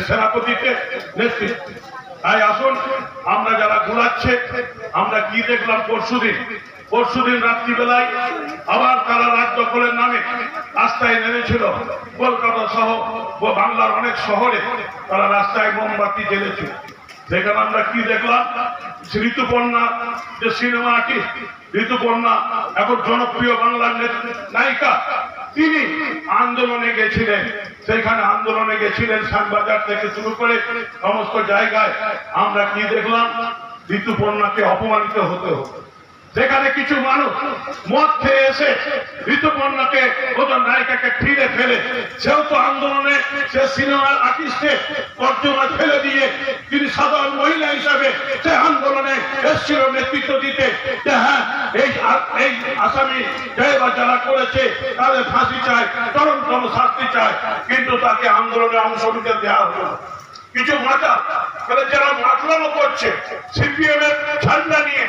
সেনাপতিতে নেতৃত্বে। তাই আসুন আমরা যারা ঘুরাচ্ছে, আমরা কি দেখলাম পরশুদিন রাত্রিবেলায় আবার তারা রাত দখলের নামে রাস্তায় নেমেছিল। কলকাতা সহ বাংলার অনেক শহরে তারা রাস্তায় মোমবাতি জ্বেলেছিল। সেখানে আমরা কি দেখলাম, ঋতুপর্ণা যে সিনেমা আর্টিস্ট, ঋতুপর্ণা এখন জনপ্রিয় বাংলার নায়িকা, তিনি আন্দোলনে গেছিলেন। সেখানে আন্দোলনে গেছিলেন শ্যামবাজার থেকে শুরু করে সমস্ত জায়গায়। আমরা কি দেখলাম, ঋতুপর্ণাকে অপমানিত হতে হতো। সেখানে কিছু মানুষ মদ খেয়ে এসে ঋতুপর্ণাকে ওজন নায়িকাকে ফিরে ফেলে, সেও তো আন্দোলনে, সে সিনেমার আর্টিস্টে তর্জমা ফেলে দিয়ে তিনি সাধারণ মহিলা হিসাবে সে আন্দোলনে এসেছিল নেতৃত্ব দিতে, যে হ্যাঁ এই আসামি যারা করেছে তাদের ফাঁসি চায়, চরমতম শাস্তি চায়, কিন্তু তাকে আন্দোলনে অংশ নিতে দেওয়া হলো। কিছু মাথা যারা মাতলামো করছে সিপিএম এর ঝান্ডা নিয়ে,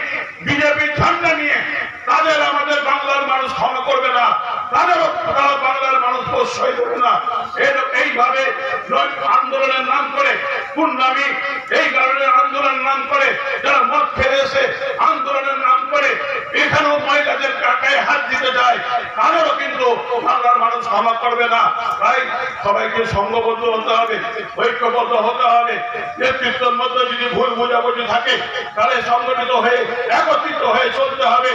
বিজেপির ঝান্ডা নিয়ে, তাদের আমাদের বাংলার মানুষ ক্ষমা করবে না, তাদেরও বাংলার মানুষ প্রশ্রয় দেবে না। এইভাবে আন্দোলনের নাম করে গুন্ডামি, এই কারণে আন্দোলনের নাম করে যারা মদ খেয়ে এসে আন্দোলনের নাম করে এখানেও মহিলাদের গায়ে হাত দিতে যায়, তাদেরও কিন্তু বাংলার মানুষ ক্ষমা করবে না। তাই সবাইকে সংঘবদ্ধ হতে হবে, ঐক্যবদ্ধ হতে হবে। নেতৃত্বের মধ্যে যদি ভুল বোঝাবুঝি থাকে তাহলে সংগঠিত হয়ে একত্রিত হয়ে চলতে হবে।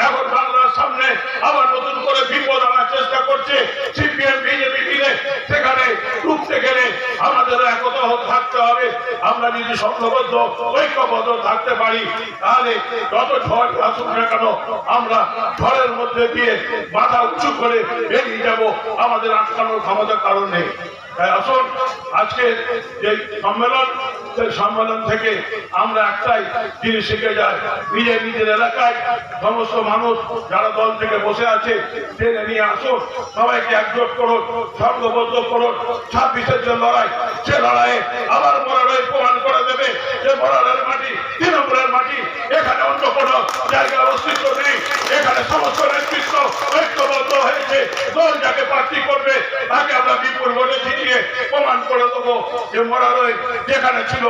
এখন বাংলার সামনে আবার নতুন করে বিপদ আনার চেষ্টা করছে সিপিএম বিজেপি মিলে, সেখানে রুখতে গেলে আমাদের একতা থাকতে হবে। আমরা যদি সংঘবদ্ধ ঐক্যবদ্ধ থাকতে পারি তাহলে যত ঝড় আসুক না কেন আমরা ঝড়ের মধ্যে দিয়ে মাথা উঁচু করে বেরিয়ে যাব, আমাদের আটকানোর ক্ষমতা কারণ নেই। তাই আসুন আজকে যে সম্মেলন, সেই সম্মেলন থেকে আমরা একটাই জিনিস শিখে যাই, নিজের এলাকায় সমস্ত মানুষ যারা দল থেকে বসে আছে টেনে নিয়ে আসুন, সবাইকে একজোট করুন, সংঘবদ্ধ করুন। 26-এর যে লড়াই, সে লড়াইয়ে আবার মরারই প্রমাণ করে দেবে যে মরারের মাটি তৃণমূলের মাটি, এখানে অন্য কোনো জায়গার অস্তিত্ব নেই। এখানে সমস্ত নেতৃত্ব ঐক্যবদ্ধ হয়েছে, দল যাকে প্রার্থী করবে তাকে আমরা বিপুল ভোটে জিতিয়ে প্রমাণ করে দেবো যে মরারই যেখানে ছিল